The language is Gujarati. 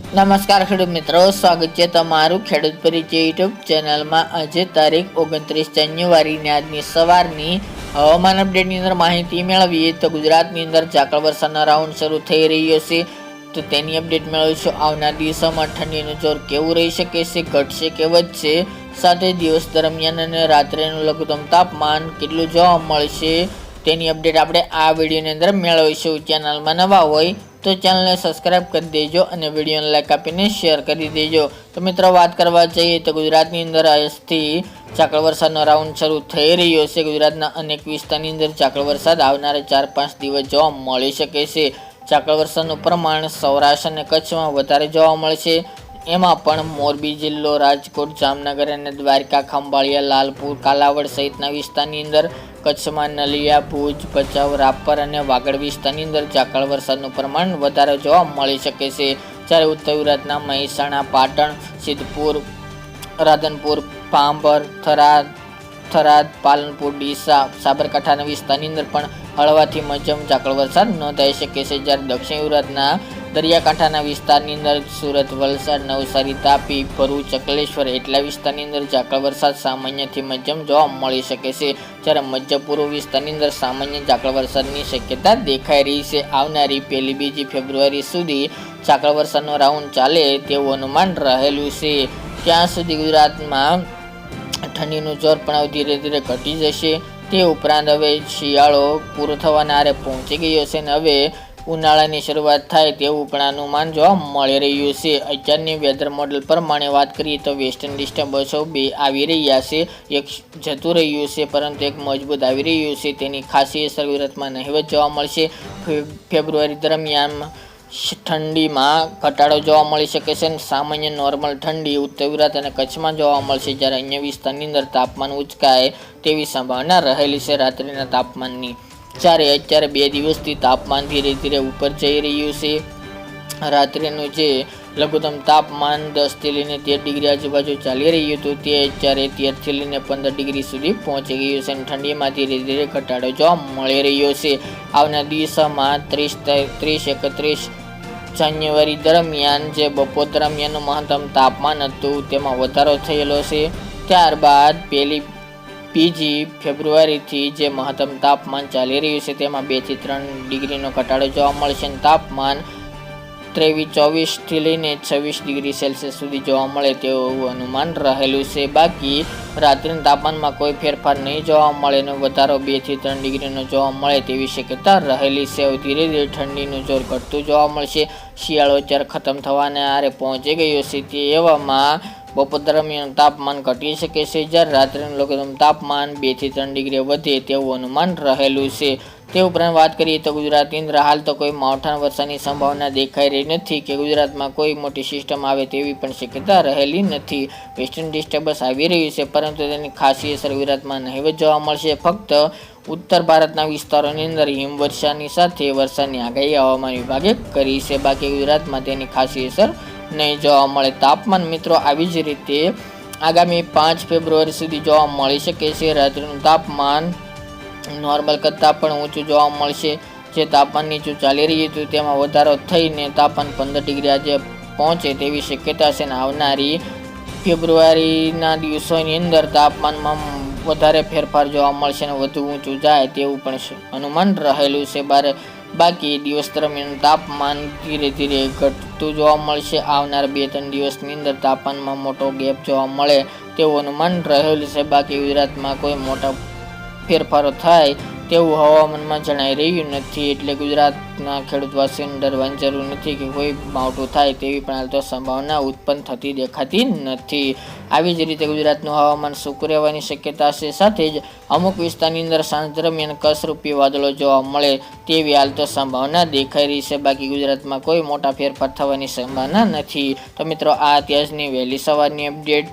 નમસ્કાર ખેડૂત મિત્રો, સ્વાગત છે તમારું ખેડૂત પરિચય યુટ્યુબ ચેનલમાં। આજે તારીખ 29 જાન્યુઆરીની આજની સવારની હવામાન અપડેટની અંદર માહિતી મેળવીએ તો ગુજરાતની અંદર ઝાકળ વરસાદનો રાઉન્ડ શરૂ થઈ રહ્યો છે, તો તેની અપડેટ મેળવીશું। આવનાર દિવસોમાં ઠંડીનું જોર કેવું રહી શકે છે, ઘટશે કે વધશે, સાથે દિવસ દરમિયાન અને રાત્રેનું લઘુત્તમ તાપમાન કેટલું જોવા મળશે તેની અપડેટ આપણે આ વિડીયોની અંદર મેળવીશું। ચેનલમાં નવા હોય તો ચેનલને સબસ્ક્રાઇબ કરી દેજો અને વિડીયોને લાઈક આપીને શેર કરી દેજો। તો મિત્રો, વાત કરવા જઈએ તો ગુજરાતની અંદર આજથી ઝાકળ વરસાદનો રાઉન્ડ શરૂ થઈ રહ્યો છે। ગુજરાતના અનેક વિસ્તારની અંદર ઝાકળ વરસાદ આવનારા 4-5 દિવસ જોવા મળી શકે છે। ઝાકળ વરસાદનું પ્રમાણ સૌરાષ્ટ્ર અને કચ્છમાં વધારે જોવા મળશે, એમાં પણ મોરબી જિલ્લો, રાજકોટ, જામનગર અને દ્વારકા, ખંભાળિયા, લાલપુર, કાલાવડ સહિતના વિસ્તારની અંદર, કચ્છમાં નલિયા, ભુજ, ભચાઉ, રાપર અને વાગડ વિસ્તારની અંદર ઝાકળ વરસાદનું પ્રમાણ વધારે જોવા મળી શકે છે। જ્યારે ઉત્તર ગુજરાતના મહેસાણા, પાટણ, સિદ્ધપુર, રાધનપુર, ભાભર, થરાદ, પાલનપુર, ડીસા, સાબરકાંઠાના વિસ્તારની અંદર પણ હળવાથી મધ્યમ ઝાકળ વરસાદ નોંધાઈ શકે છે। જ્યારે દક્ષિણ ગુજરાતના દરિયાકાંઠાના વિસ્તારની અંદર સુરત, વલસાડ, નવસારી, તાપી, ભરૂચ, અંકલેશ્વર એટલા વિસ્તારની અંદર ઝાકળ વરસાદ સામાન્યથી મધ્યમ જોવા મળી શકે છે। જ્યારે મધ્ય પૂર્વ વિસ્તારની અંદર સામાન્ય ઝાકળ વરસાદની શક્યતા દેખાઈ રહી છે। આવનારી 1-2 ફેબ્રુઆરી સુધી ઝાકળ વરસાદનો રાઉન્ડ ચાલે તેવું અનુમાન રહેલું છે। ત્યાં સુધી ગુજરાતમાં ઠંડીનું જોર પણ ધીરે ધીરે ઘટી જશે। તે ઉપરાંત હવે શિયાળો પૂરો થવાના આરે પહોંચી ગયો છે અને હવે ઉનાળાની શરૂઆત થાય તેવું પણ અનુમાન જોવા મળી રહ્યું છે। અત્યારની વેધર મોડેલ પ્રમાણે વાત કરીએ તો વેસ્ટર્ન ડિસ્ટર્બન્સો 2 આવી રહ્યા છે, એક જતું રહ્યું છે પરંતુ એક મજબૂત આવી રહ્યું છે। તેની ખાસી અસર ગુજરાતમાં નહિવત જોવા મળશે। ફેબ્રુઆરી દરમિયાન ઠંડીમાં ઘટાડો જોવા મળી શકે છે અને સામાન્ય નોર્મલ ઠંડી ઉત્તર ગુજરાત અને કચ્છમાં જોવા મળશે, જ્યારે અન્ય વિસ્તારની અંદર તાપમાન ઉંચકાય તેવી સંભાવના રહેલી છે રાત્રિના તાપમાનની। જ્યારે અત્યારે 2 દિવસથી તાપમાન ધીરે ધીરે ઉપર જઈ રહ્યું છે। રાત્રિનું જે લઘુત્તમ તાપમાન 10 થી લઈને 13 ડિગ્રી આજુબાજુ ચાલી રહ્યું હતું તે અત્યારે 13 થી લઈને 15 ડિગ્રી સુધી પહોંચી ગયું છે અને ઠંડીમાં ધીરે ધીરે ઘટાડો જોવા મળી રહ્યો છે। આવનાર દિવસોમાં 30-31 જાન્યુઆરી દરમિયાન જે બપોર દરમિયાનનું મહત્તમ તાપમાન હતું તેમાં વધારો થયેલો છે। ત્યારબાદ 1-2 ફેબ્રુઆરીથી જે મહત્તમ તાપમાન ચાલી રહ્યું છે તેમાં 2 થી 3 ડિગ્રીનો ઘટાડો જોવા મળશે અને તાપમાન 23-24 થી લઈને 26 ડિગ્રી સેલ્સિયસ સુધી જોવા મળે તેવું અનુમાન રહેલું છે। બાકી રાત્રિના તાપમાનમાં કોઈ ફેરફાર નહીં જોવા મળે અને વધારો 2 થી 3 ડિગ્રીનો જોવા મળે તેવી શક્યતા રહેલી છે। ધીરે ધીરે ઠંડીનું જોર ઘટતું જોવા મળશે। શિયાળો અત્યારે ખતમ થવાને આરે પહોંચી ગયો છે, તે એવામાં બપોર દરમિયાન તાપમાન ઘટી શકે છે, જ્યારે રાત્રિનું લઘુત્તમ તાપમાન 2 થી 3 ડિગ્રી વધે તેવું અનુમાન રહેલું છે। તે ઉપરાંત વાત કરીએ તો ગુજરાતની અંદર હાલ તો કોઈ માવઠાના વરસાદની સંભાવના દેખાઈ રહી નથી કે ગુજરાતમાં કોઈ મોટી સિસ્ટમ આવે તેવી પણ શક્યતા રહેલી નથી। વેસ્ટર્ન ડિસ્ટર્બન્સ આવી રહ્યું છે પરંતુ તેની ખાસી અસર ગુજરાતમાં નહિવત જોવા મળશે। ફક્ત ઉત્તર ભારતના વિસ્તારોની અંદર હિમવર્ષાની સાથે વરસાદની આગાહી હવામાન વિભાગે કરી છે, બાકી ગુજરાતમાં તેની ખાસી અસર નહીં જોવા મળે। તાપમાન મિત્રો આવી જ રીતે આગામી 5 ફેબ્રુઆરી સુધી જોવા મળી શકે છે। રાત્રિનું તાપમાન નોર્મલ કરતાં પણ ઊંચું જોવા મળશે। જે તાપમાન નીચું ચાલી રહ્યું હતું તેમાં વધારો થઈને તાપમાન 15 ડિગ્રી આજે પહોંચે તેવી શક્યતા છે અને આવનારી ફેબ્રુઆરીના દિવસોની અંદર તાપમાનમાં વધારે ફેરફાર જોવા મળશે અને વધુ ઊંચું જાય તેવું પણ અનુમાન રહેલું છે। બાકી દિવસ દરમિયાન તાપમાન ધીરે ધીરે ઘટતું જોવા મળશે। આવનાર 2-3 દિવસની અંદર તાપમાનમાં મોટો ગેપ જોવા મળે તેવું અનુમાન રહેલું છે। બાકી ગુજરાતમાં કોઈ મોટા ફેરફારો થાય તેવું હવામાનમાં જણાઈ રહ્યું નથી, એટલે ગુજરાતના ખેડૂતવાસીઓને ડરવાની જરૂર નથી કે કોઈ માવઠું થાય તેવી પણ હાલ તો સંભાવના ઉત્પન્ન થતી દેખાતી નથી। આવી જ રીતે ગુજરાતનું હવામાન સૂકું રહેવાની શક્યતા છે, સાથે જ અમુક વિસ્તારની અંદર સાંજ દરમિયાન કસરૂપી વાદળો જોવા મળે તેવી હાલ તો સંભાવના દેખાઈ રહી છે। બાકી ગુજરાતમાં કોઈ મોટા ફેરફાર થવાની સંભાવના નથી। તો મિત્રો, આ અત્યારની વહેલી સવારની અપડેટ